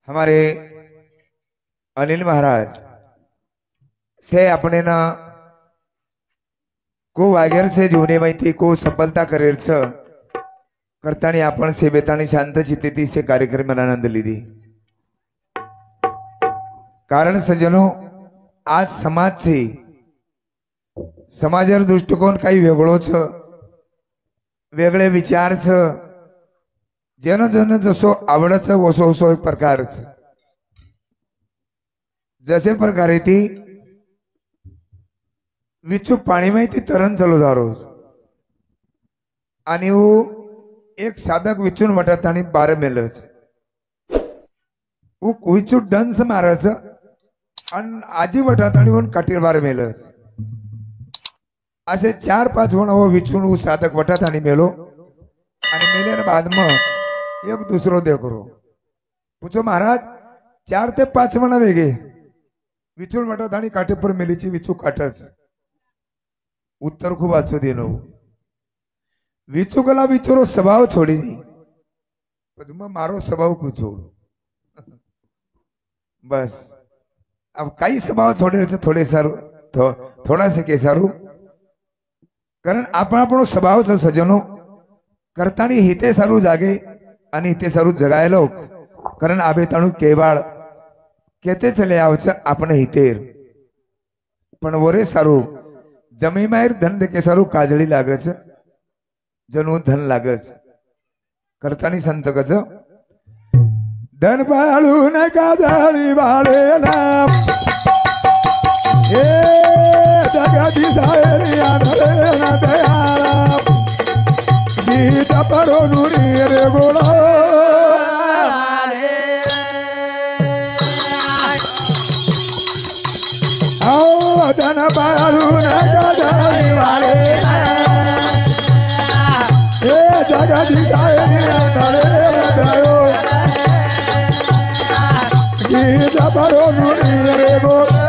हमारे अनिल महाराज से अपने ना को वागेर से जीवने माहिती को सफलता करेल छ करतानी आपण सेवेतानी शांत चित्ती से कार्यक्रम में आनंद लीधी। कारण सज्जनों आज समाज से समाजर दृष्टिकोन काही वेगळो छ, वेगळे विचार छ, जन जन जसो आवडच वसो वसो एक प्रकार छ। जसे प्रकारे ती विचू पाणी माहिती तरण चालू जारो आणि वो एक साधक विचून वटत आणि 12 मेलच वो विचू डंस मारच आणि आजी वटत आणि वन काटीर 12 मेलच असे 4-5 वण वो विचून वो साधक वटत आणि मेलो आणि मेल्याने बाद में एक दुसरो देखरो पूछो महाराज 4 ते 5 वण वेगे विचून वटत आणि काटे पर मेलीची विचू काटच उत्तर खूप वाचू देनो विचुकला विचरो स्वभाव छोड़ी नहीं पर मारो स्वभाव को छोड़ो बस अब कई स्वभाव छोड़े थोड़े सारू थोड़ा से के सारू कारण आपण आपणो स्वभाव छ सजनो करतानी हिते सारू जागे आणि हिते सारू जगायलो कारण आबे ताणू केवाळ केते चले आवच आपण हितेर पण वरे सारू जमी माहेर धन के सारू काजळी लागच जणू धन लागच करतानी संत कच धन पाळून काजळी वाळेला हे जगती सायरी आढळेना दयाळा गीत पडून रे गोळा आओ धन पाळून काजळी वाळेला जगती सायरी आढळेना दयाळा गीत पडून रे गोळा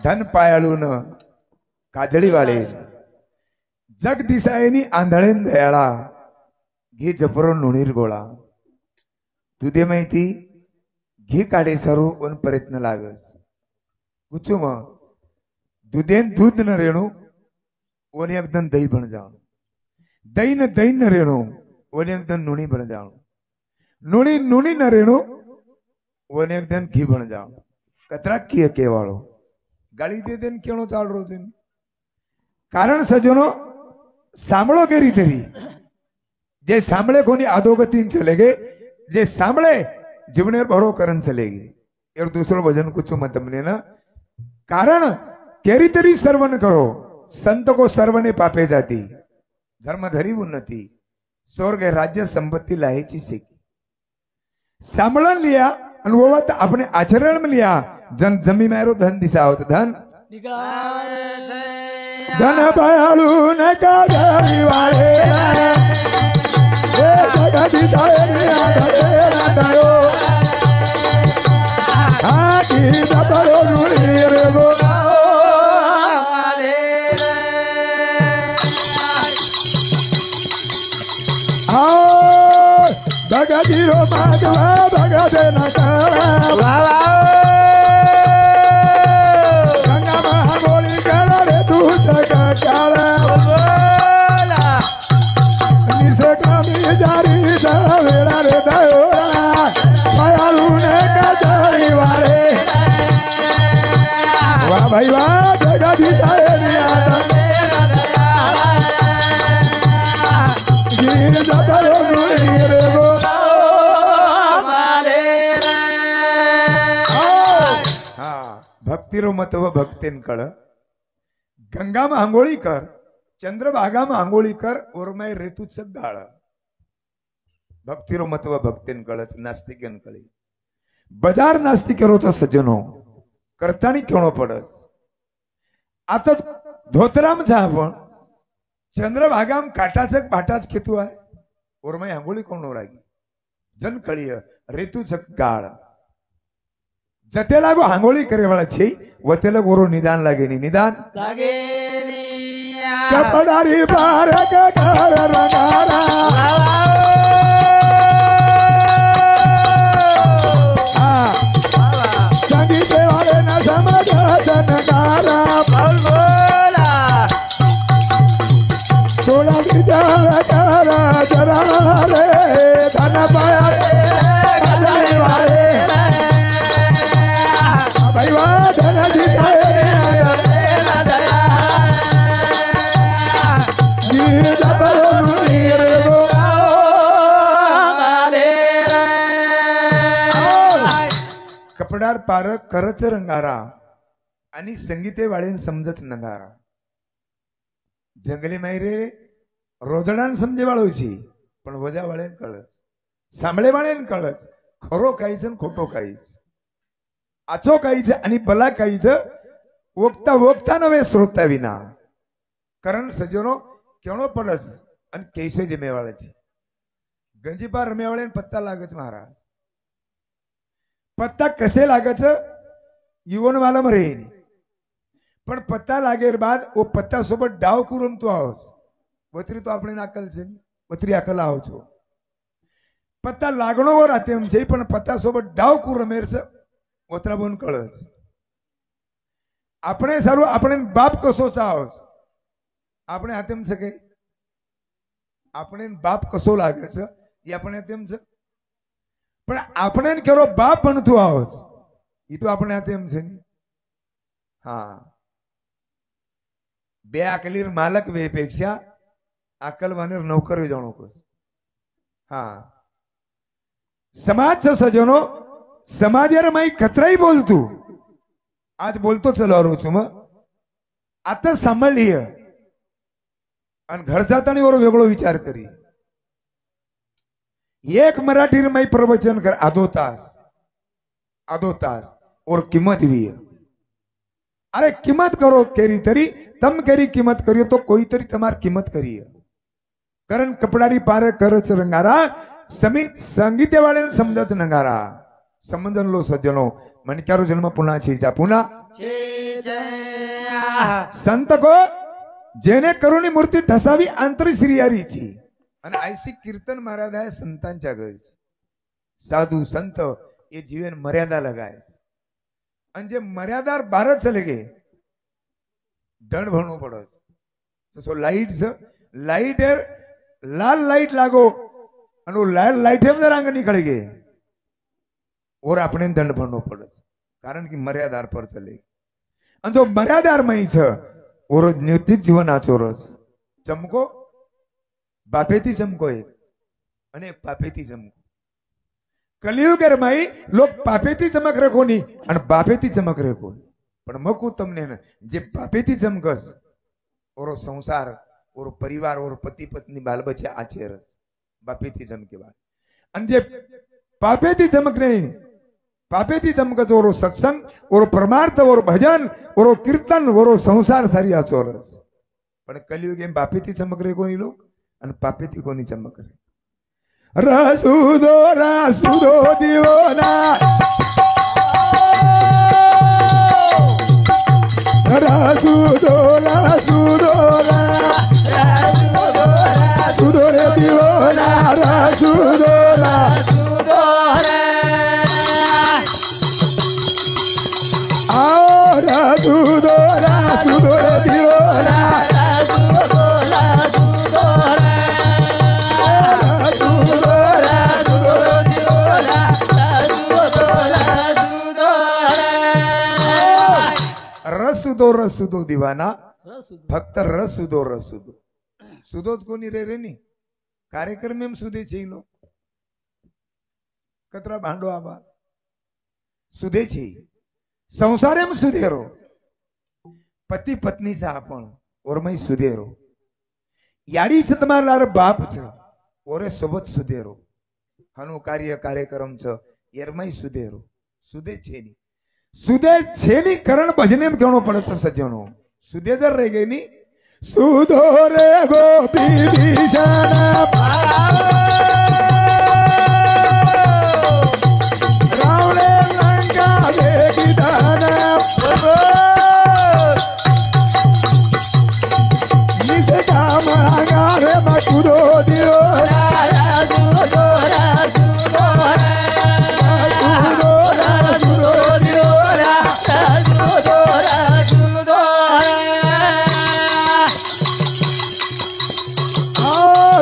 धन पायाळून काजळी वाळे जग दिसायनी आंधळेन दयाळा घे जपरो नुणीर गोळा तुदे माहिती घे काढे सरू वन प्रयत्न लागस कुचू मग दुधेन दूध न रेणू वन एकदम दही बन जाओ दही न दही न रेणू वन एकदम नुणी बन जाओ नुणी नुणी न रेणू वन एकदम घी बन जाओ कतरा किए केवाळो गाली दे देन क्यों चाल रोज कारण सजनो सांभळो केरी तेरी जे सांभळे कोणी अधोगतीन चले गए जे सांभळे जीवनेर भरो करन चले गए और दूसरो भजन कुछ मत मने ना कारण केरी तेरी सर्वन करो संत को सर्वने पापे जाती धर्म धरी उन्नति स्वर्ग राज्य संपत्ति लाहेची सीखी सांभळन लिया अनुभवत अपने आचरण में लिया जन जमी मारो धन दिसावत धन धन पायाळून काजळी वाळेला हे जगती सायरी आढळेना दयाळा हा गीत पडून रे गोळा भगती रो माधवा भगत नकारा गंगा महागोली करा रे तू जगकारा निसे कामी जारी वेळा रे दयोळा पायाळून काजळी वाळे वा भाई वा जगती सायरी आढळेना दयाळा गीत पडून रे गोळा भक्तिरो महत्व भक्तीन कळ गंगा में आंघोळी कर चंद्रभागा में आंघोळी कर उर्मय ऋतुच गाळ भक्तिरो महत्व भक्तीन कळच नास्तिकन कळी बजार नास्तिकरोचा सज्जनो करतानी केवणो पडस आता धोतराम जा आपण चंद्रभागाम काटाच पाटाच खेतू आहे उर्मय आंघोळी कोण रागी जन कळीय ऋतुच गाळ जते लागो हांगोळी करे वाला छे वतेले गोरो निदान लागे नी निदान लागे कपडारी बार का घर रंगारा संगीत वाले न समझ जनगारा थोड़ा विचार करा जरा रे धन पाया रे वाले भाई वाह धन दिखाए नीर जबरो नीर गो कपडार पार करच रंगारा आणि संगीते वाळेन समजच नंगारा जंगली मायरे रोजडान समजे वाळोची पण वजा वाळेन कळच सांभळे वाळेन कळच खरो काहीच आणि खोटो काहीच आचो काहीच आणि बला काहीच वक्ता वक्ता नवे श्रोता विना कारण सजनो केवणो पडस आणि कैसे जमेवाळाची गंजीपा रमेवाळे पत्ता लागच महाराज पत्ता कसे लागच युवन वाला मरेन पण पत्ता लागेर बाद वो पत्ता सोबत डाव करून तो आहोस वतरी तो આપણે નાકલ છે વતરી આકલ આવો છો પત્તા લાગણો વો રાતે એમ છે પણ પત્તા સોબત ડાવ કુ રમેર છે વતરા બોન કળસ આપણે સારું આપણે બાપ કસો ચાહોસ આપણે હાથેમ છે કે આપણે બાપ કસો લાગે છે એ આપણે તેમ છે પણ આપણે કેરો બાપ બનતું આવોસ એ તો આપણે હાથેમ છે ને હા બે આકલીર માલક વેપેક્ષા आकल वानेर नौकर जाणो कोस हाँ समाज सजनो समाजेर माई कतराई बोलतू आज बोलतो चलो छु मग आता सांभाळलीय आणि घर जाताना वर वेगळो विचार करी एक मराठी माई प्रवचन कर आधो तास और किंमत भी अरे किंमत करो केरी तरी तम केरी किंमत करियो तो कोई तरी तमार किंमत करिए कारण कपडारी पार करच रंगारा समित संगीते वाले समजच नंगारा समजन लो सज्जनो मणक्यारो जन्म पुन्हा छीजा पुन्हा संत को जेने करुणी मूर्ती ठसावी आंतरी श्रीयारीची आणि ऐसी कीर्तन मर्यादा आहे संतांच्या घरची साधू संत ये जीवन मर्यादा लगाय आणि जे मर्यादार बार चले गे दंड भरनो पड़स सो लाइट लाल लाइट लागो और लाल लाइट में जरा निकल गए और अपने दंड भरनो पड़स कारण की मर्यादार पर चले आणि जो मर्यादार माहीच और नित्य जीवन आचोरस चमको बापेती चमको एक आणि एक पापेती चमको कलियुगर माई लोग पापेती चमक रखो नहीं आणि बापेती चमक रखो पण मग तमने जे बापेती चमकस और संसार और परिवार और पति पत्नी बाल बच्चे आचेरस बापेती चमके बाद आणि जे पापेती चमक नहीं पापेती चमकच और सत्संग और परमार्थ और भजन और कीर्तन और संसार सारी आचोरस पण कलियुगे बापेती चमक रे कोणी लोक आणि पापेती कोणी चमक रे रासुदो दिवोना रासुदो रे दिवोना रासुदो आओ रासुदो रे दिवोना रसुदो दिवाना फक्त रसुदो सुदोच कोणी रे नी कार्यक्रम एम सुदे छी लोग कतरा भांडो आबा सुदे छी संसार एम सुधेरो पति पत्नी सा आपण और मैं सुधेरो याडी छ तुम्हारा बाप छ ओरे सोबत सुधेरो हनु कार्य कार्यक्रम छ यरमय सुधेरो सुदे छेनी सुदे छेनी करण भजने में क्यों पड़े तो सज्जनों सुदे जर रह गई नी सुधो रे गोपी विषाना रावणे लंका वेगिदान निष्काम अंगारे मकुदो दियो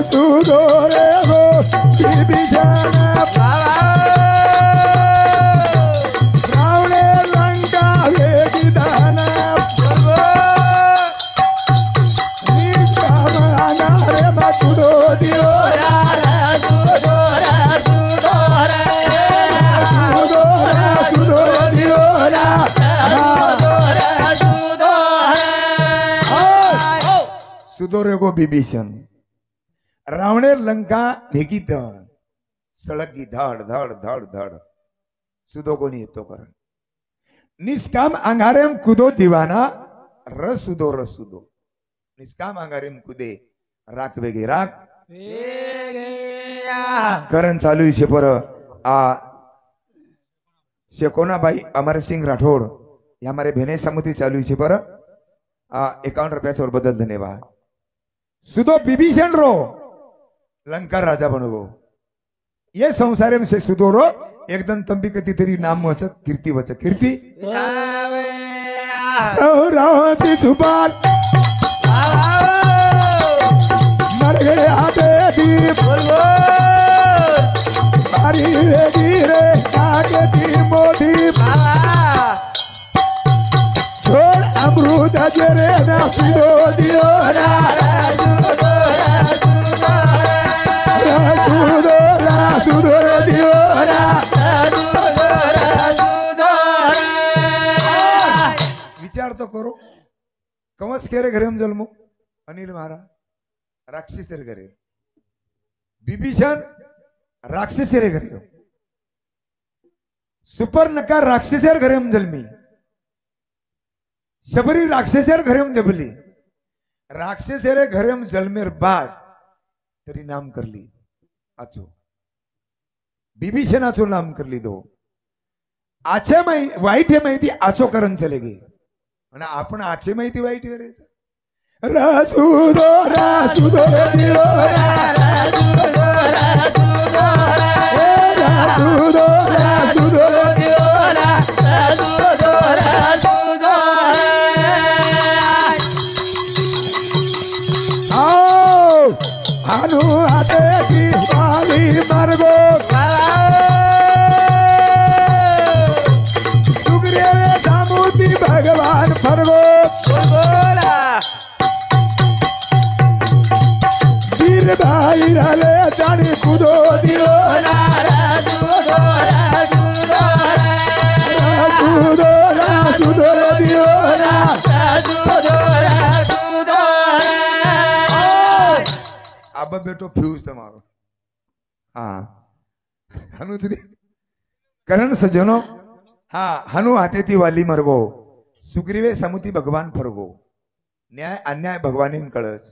सुदोरे हो विभीषण रावणे लंका वेगिदान निष्काम अंगारे मकुदो दियो सुदोरा दियो सुदोरे को विभीषण रावणे लंका भेगी धड सळगी धड धड धड धड सुदो कोणी येतो कारण निष्काम अंगारेम कुदो दिवाना रसुदो रसुदो निष्काम अंगारेम कुदे राख वेगे राख करण चालू છે પર આ शेकोनाबाई अमरसिंह राठौड़ या हमारे भेने समिति चालू છે पर 51 रुपया और बदल धन्यवाद सुदो विभीषण रो लंका राजा बनवो ये संसार में से सुदोरो एकदम तंबी कती तरी नाम वचक कीर्ती वचक कीर्ती रावती सुपाल मरगड़े आते दीप मारी रे आगे दी मोदी छोड़ अमरूद जरे ना पिलो दियो सुदोरा दियो विचार तो करो कंस केरे घरे जन्मो अनिल महाराज राक्षस घरे विभीषण राक्षस घरे सुपर्णका राक्षसेर घरे जन्मी शबरी राक्षसेर घरे जबली राक्षसेरे घरे जन्मेर बाद तरी नाम करली आचो विभीषणाचो नाम कर लीधो आचे वाईट हे माहिती आचो करण चले गे आणि आपण आचे माहिती वाईट करायचं रासुदो रासुदो दियो रासुदो रासुदो दियो रासुदो रासुदो आओ हानु हाते की बाली मरगो भगवान फरगो वीर भाई रले जानी कुदो दियो सुदो दियो अब बेटो फ्यूज तमारो हाँ हनुश्री करण सज्जनो हाँ हनु हाथे थी वाली मरगो सुग्रीवे समुती भगवान फरगो न्याय अन्याय भगवान कळस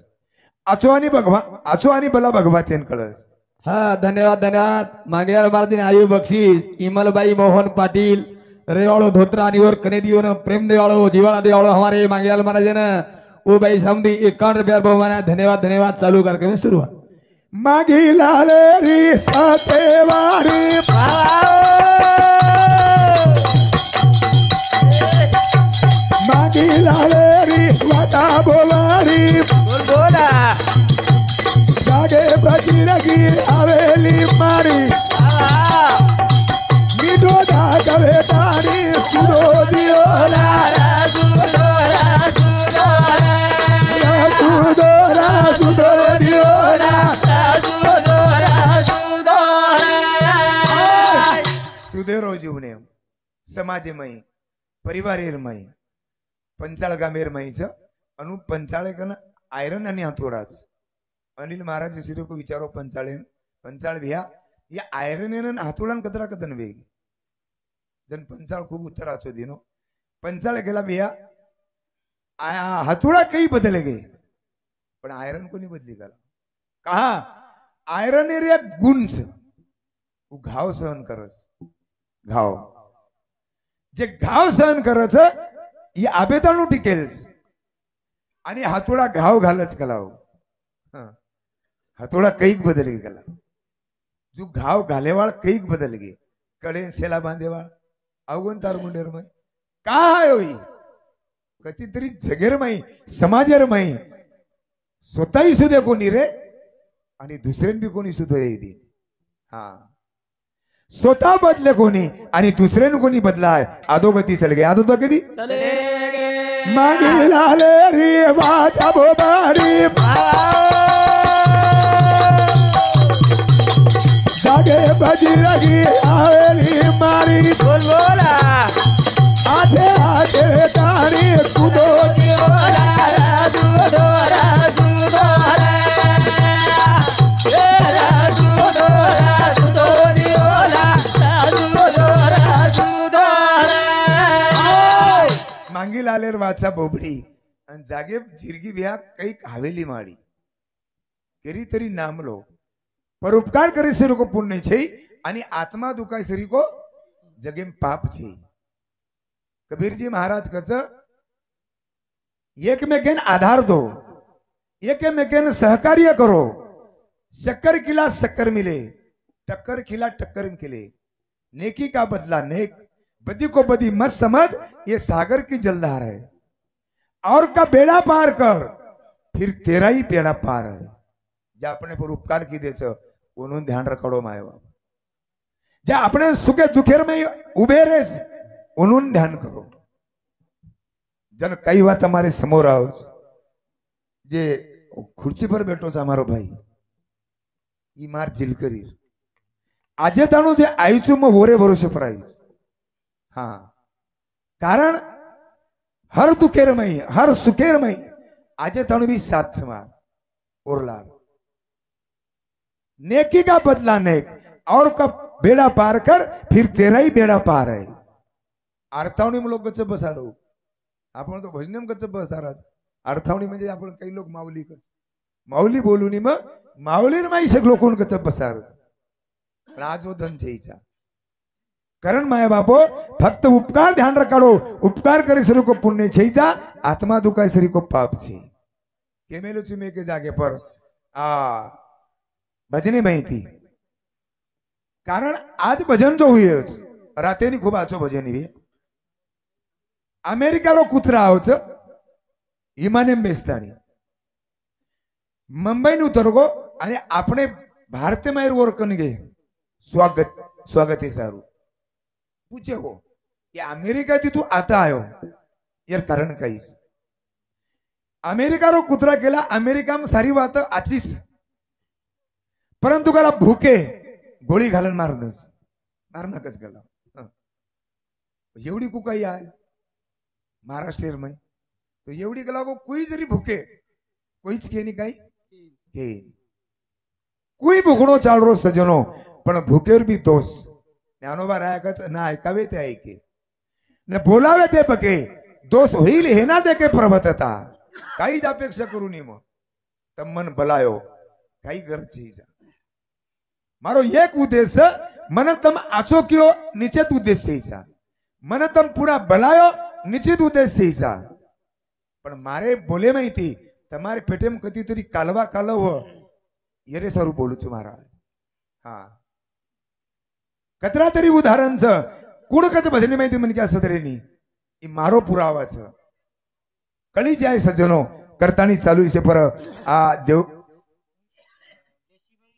आचो आणि बला भगवान कळस हाँ धन्यवाद धन्यवाद मांगेल मार्दिन आयु बक्षीस इमलबाई मोहन पाटिल रेवाड़ो धोत्रा निवर कनेदियों प्रेम देवाड़ो जीवाड़ा देवाड़ो हमारे मांगेल महाराज ने वो भाई समझी 51 रुपया बहुमाना धन्यवाद धन्यवाद चालू करके में शुरुआत मागी लाले री सतेवारी मागी लाले री वाता बोलारी बोला जागे बजी लगी हवेली मारी मीठो दाग बेटारी सुदो दियो सुदो दियो सुदेरो जीवने समाजमय परिवारेरमय पंचाळ गामेरमयच अनु पंचाळे कन आयरन आणि हातोडाच अनिल महाराज सिरो को विचारो पंचाळ भैया या आयरन हातोडान कतरा कतन वेग जन पंचाळ खूब उत्तर आचो दिनो पंचाळ गेला भैया हातोडा कई बदले गए पण आयरन कोणी बदली गेला कहा आयरन एरिया गुंज घाव सहन करस घाव जे घाव सहन करायचं ही आबेताळू टिकेल आणि हातोडा घाव घालच कलाव हातोडा कैक बदल गे कला जो घाव घालेवाळ कैक बदल गे कळे सेला बांधेवाळ अवगण तार मुंडेरमय काय होई कधीतरी जगेरमय समाजेरमय स्वतःही सुद्धा कोणी रे आणि दुसऱ्यां बी कोणी सुद्धा येईल हा स्वतः बदले कोणी आणि दुसऱ्यानं कोणी बदलाय अधोगती चल गे अधोगती मागे लाले रे वाचा बोबारी जागे बजी लगी आवेली मारी बोल बोला आसे आसे तारी कुदो जीवला दूधो दूधो मांगी लालेर वाचा बोबडी आणि जागे जिरगी बिया काही हवेली माडी केरी तरी नामलो परोपकार करे सिर को पुण्य छे आणि आत्मा दुखाय सरी को जगेम पाप छे कबीर जी महाराज कच एकमेकेन आधार दो एकमेकेन सहकार्य करो शक्कर खिला शक्कर मिले टक्कर खिला टक्कर मिले नेकी का बदला नेक बदी को बदी मत समझ ये सागर की जलधार है और का बेड़ा पार कर फिर तेरा ही बेड़ा पार है ज्या अपने पर उपकार की देच उन्होंने ध्यान रखो माए बाप ज्या अपने सुखे दुखेर में उभे रेस उन्होंने ध्यान करो जन कई बात हमारे समोर आओ जे खुर्ची पर बैठो छ हमारो भाई ई मार जिलकरी आजे ताणु जे आयुचु में वोरे भरोसे पर आई हाँ कारण हर दुखेर में हर सुखेर में आजे ताणु भी साथ समार ओरला नेकी का बदला नेक और का बेड़ा पार कर फिर तेरा ही बेड़ा पार है अर्थावणी में लोग गच्च बसारो आपण तो भजने में गच्च बसारा अर्थावणी म्हणजे आपण काही लोक माऊली कच माऊली बोलूनी मग माऊलीर माई सगळं कोण गच्च बसार राजो धन छेचा कारण माय बापो फक्त उपकार ध्यान रखाडो उपकार करे सरी को पुण्य छेचा आत्मा दुखाय सरी को पाप छे केमेलो चुमे के जागे पर आ भजने माहिती कारण आज भजन जो हुए रातेनी खूप आचो भजन हुए अमेरिका रो कुत्रा आवच इमाने बेस्तानी मुंबई उतरगो आणि आपणे भारतीय मायर वर्कन गे स्वागत स्वागत है सारू पूछे हो कि अमेरिका थी तू आता आयो यार कारण काही अमेरिका रो कुत्रा केला अमेरिका में सारी बात आचीस परंतु गला भूके गोळी घालन मारनस मारनाकच गला एवढी कुकाई आहे महाराष्ट्र में तो एवढी गला को कोई जरी भूके कोईच के नहीं काही के कोई भूखणो चाल रो सजनो पण भूकेर भी दोष ज्ञानोबा रायकच ना ऐकावे ते ऐके न बोलावे ते बके दोष होईल हे ना देखे प्रभतता काहीच अपेक्षा करू नये मग तम मन बलायो काही गरज छे मारो एक उद्देश मन तम आचो कियो निश्चित उद्देश छे मन तम पूरा बलायो निश्चित उद्देश छे पण मारे बोले माहिती તમારે પેટેમ કતી તરી કાલવા કાલવ યરે સારું બોલું છું મારા હા કતરા તરી ઉદાહરણ છે કુણ કચ ભજની માહિતી મને ક્યાં સદરેની એ મારો પુરાવા છે કળી જાય સજ્જનો કરતાની ચાલુ છે પર આ દેવ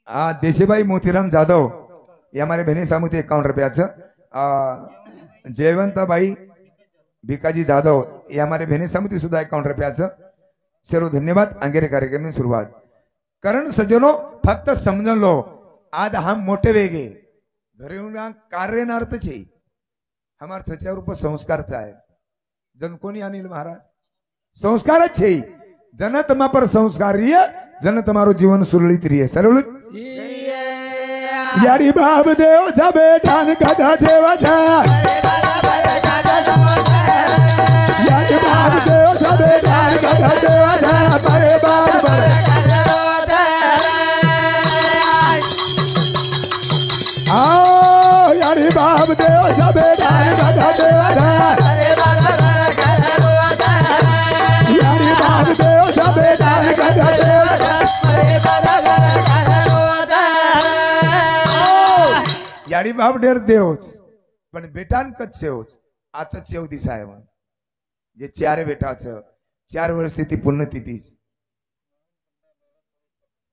આ દેશીભાઈ મોતીરામ જાદવ એ અમારે બહેની સામુથી 51 રૂપિયા છે જયવંતભાઈ भिकाजी जाधव ये हमारे बहने समिति सुधा 51 रुपया चलो धन्यवाद अंगेरे कार्यक्रम में शुरुआत कारण सज्जनो फक्त समजून लो आज हम मोठे वेगे घरे येऊन कार्यार्थ छे हमार त्याच्यावर रूप संस्कारचा आहे जन कोणी अनिल महाराज संस्कारच छे जन तमा पर संस्कार रिय जन तमारो जीवन सुरळीत रिय सरळ याडी बाब देव जबे ठान गधा जेवा जा याडी बाब देव जबे ठान गधा जेवा जा बरे बाब आओ याडी बाब देव जबे ठान गधा जेवा जा बाप देव सबे दान कदा देव याडी बाप डेर देवच पण बेटान कच्चेवच आता चेव दिसाय मग जे 4 बेटाचं 4 वर्ष ती पुण्यतिथी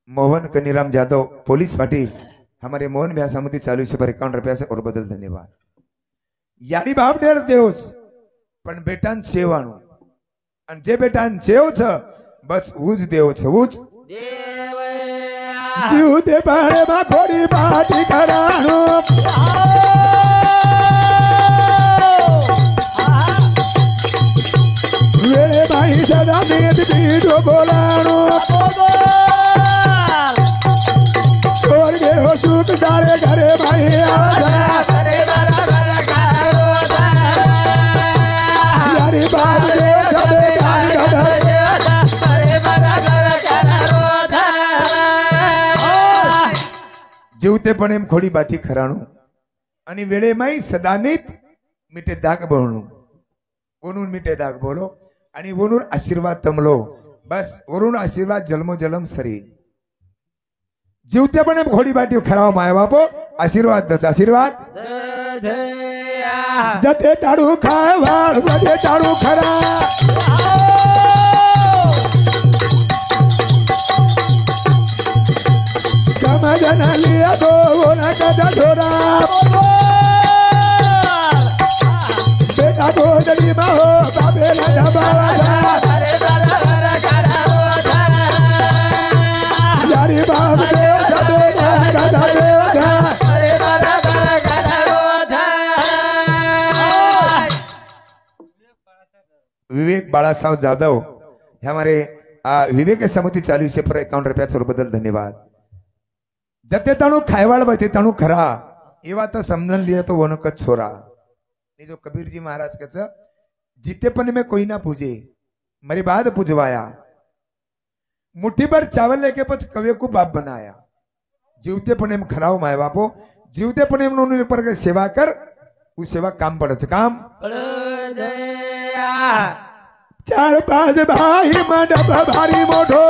मोहन कनीराम जादव पुलिस पाटिल हमारे मोहन ब्याह समिति 4051 रुपया से और बदल धन्यवाद याडी बाप डेर देवच पण बेटान चेवाणू आणि जे बेटान चेव छ बस उज देव छ उज जीव दे बाळे मा खोडी बाटी कराणू वेळे बाई सदा मेद पीठो बोलाणू स्वर्गे हो सुख डाळे घरे बाई यारी बाप देव सबे दान कदा जीवते पण एम खोडी बाटी खराणू आणि वेळेमाई सदानीत मिटे दाग बोलणू वरून मिटे दाग बोलो आणि वरून आशीर्वाद तमलो बस वरून आशीर्वाद जन्मो जन्म सरी जीवते पण एम खोडी बाटी खराव माय बापो आशीर्वाद दच आशीर्वाद जते ताडू खाय वाळ वदे ताडू खरा समझना लिया दो ना कदा धोरा बेटा गोदरी बाहो बाबेला दबावा यारी बाप देव सबे दान कदा देवता विवेक बाळासाहेब जाधव हे हमारे विवेक समिति 4051 रुपया और बदल धन्यवाद जते तणु खायवाड़ बते तणु खरा ये बात समझन लिया तो वो न छोरा ये जो कबीर जी महाराज कच जीते पन में कोई ना पूजे मेरी बात पूजवाया मुट्ठी भर चावल लेके पच कवे को बाप बनाया जीवते पने में खराव माए बापो जीवते पने में उन्होंने पर सेवा कर वो सेवा काम पड़े काम 4-5 भाई मंडप भारी मोठो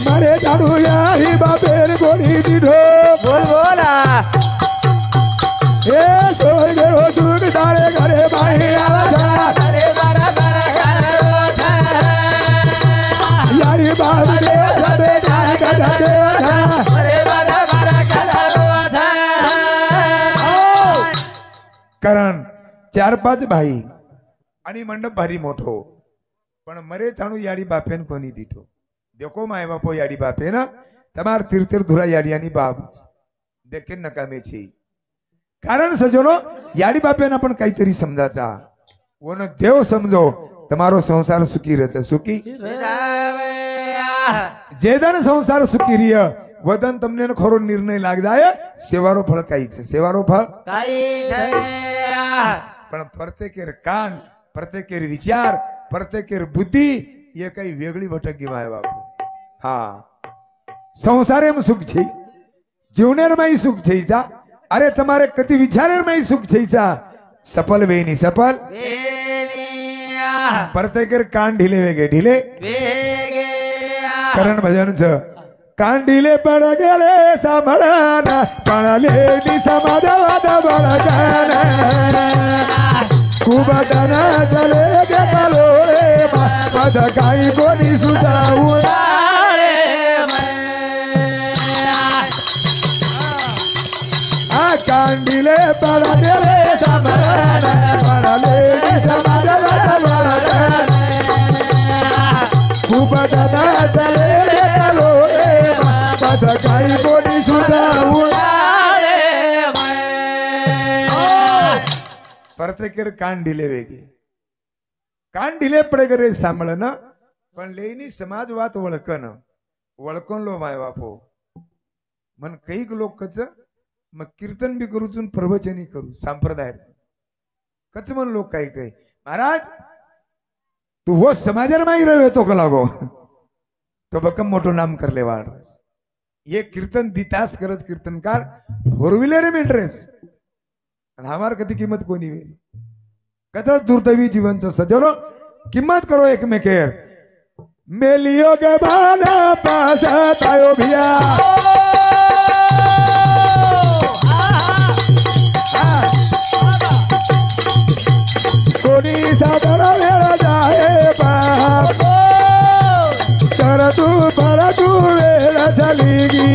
मरे जाडू याही बापेर गोली दिधो बोल बोला ए सोय गेलो सुख डाळे घरे बाई आवाजा यारी बाप देव सबे दान कदा देवता कारण 4-5 भाई आणि मंडप भारी मोठो पण मरे थाणू याडी बापेन कोणी दिठो देखो माय बापो याडी बापे ना तमार तीर्तिर धुरा याडी आणि बाप देखे नकामे छी कारण सजनो याडी बापेन आपण काहीतरी समजाचा वनो देव समजो તમારો સંસાર સુખી રહેશે સુખી જેદન સંસાર સુખી રહ્ય વદન તમને ખરો નિર્ણય લાગ જાય સેવારો ફળ કાઈ છે સેવારો ફળ કાઈ છે પણ પ્રત્યેકેર કાન પ્રત્યેકેર વિચાર પ્રત્યેકેર બુદ્ધિ એ કઈ વેગળી ભટકી માય બાપુ હા સંસારેમાં સુખ છે જીવનેરમાં સુખ છે જા અરે તમારે કદી વિચારેમાં સુખ છે જા સફળ વેની સફળ प्रत्येक कान ढिले वेगे ढिले करण भजन छ कान ढिले पड़ गेले सांभळाना पळाले नि समाधान बळजाना खूप दाना चले गे कलोळे माझा काही कोणी सुसावू कान ढिले पड़ गेले सांभळाना पळाले नि समाधान खूप दादा चले कलोळे माझा काही कोणी सुसावू प्रत्येक कान ढिले वेगे कान ढिले पडे करे सांभळन पण लेनी समाज वात वळकन वळकन लो माय बापो मन कैक लोक कच मग कीर्तन बी करूचून प्रवचनी करू संप्रदाय कच मन लोक काही काही महाराज तू वो समाजर में ही रहे तो कलागो तो बकम मोटो नाम कर ले वाड़ ये कीर्तन दितास करत कीर्तनकार 4 व्हीलर में ड्रेस हमार कदी कीमत कोणी वेरी कदर दुर्दैवी जीवनचं सजवलो किंमत करो एकमेकेर मेलियो के बाला पास तायो भिया कोणी सादर वेळ जाए बाप तर तू वेळ झाली गी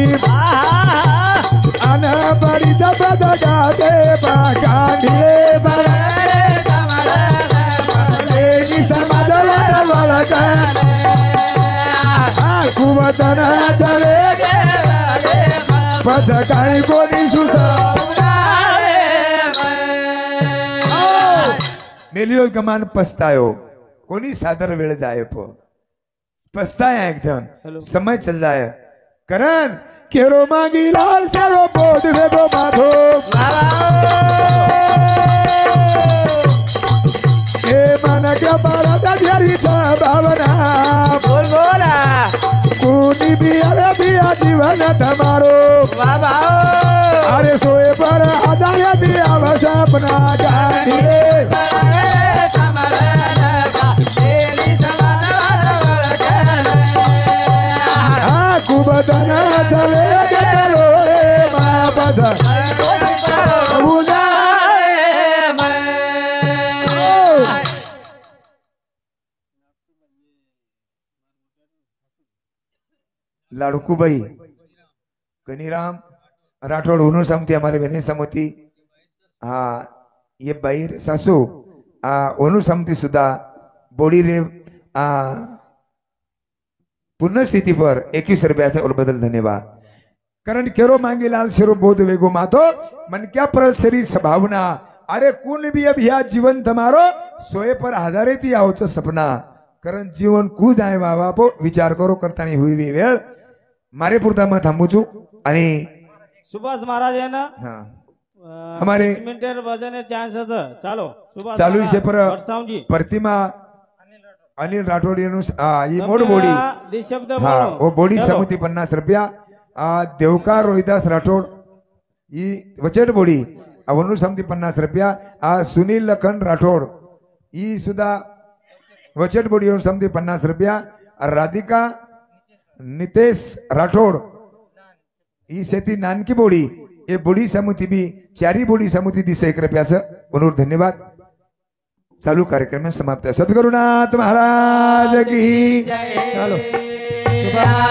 अन बडीचा बदगा दे बागांडे कुवतना चले पछ काही कोणी मेलियो गमान पछतायो कोणी सादर वेळ जाए पछताया एकदम समय चल जाए करण केरो मांगी लाल सेरो बोध वेगो माधो ए मन के बारा दरियाचा भावना बोल बोला कोणी बिया जीवन तमारो बाबा अरे सोए पर हजार दिया सपना गाड़ी कुबतना चले चलो रे बाबा लाडकूबाई कनीराम राठौड़ उन्होंने समती हमारे बहनी समती ये बाई सासू ओनु समती सुद्धा बोडी रे पुनःस्थिती पर 21 रुपयाचा बदल धन्यवाद कारण केरो मांगी लाल शेरो बोध वेगो मातो मन क्या परसरी भावना अरे कुण भी अभिया जीवन तमारो सोए पर हजारे ती आवच सपना कारण जीवन खूद आहे बाबा पो विचार करो करतानी हुई वेळ मारे पुरता मैं थांबू छू आणि सुभाष महाराज है ना हमारे मिनटर बजने चांस चालो सुभाष चालू विषय पर वर्षाव जी प्रतिमा अनिल राठौड़ ये मोड बोडी निशब्द हाँ बोलो वो बोडी चलो। समिति 50 रुपया देवकार रोहिदास राठौड़ ये वचट बोडी अवनु समिति 50 रुपया सुनील लखन राठौड़ ये सुधा वचट बोडी और समिति 50 रुपया राधिका नितेश राठौड़ ये शेती नानकी बोडी ये बोडी समिति भी चारी बोडी समिति दिस 1 रुपयाचं म्हणून धन्यवाद चालू कार्यक्रम समाप्त सद्गुरुनाथ महाराज की चलो सुभाष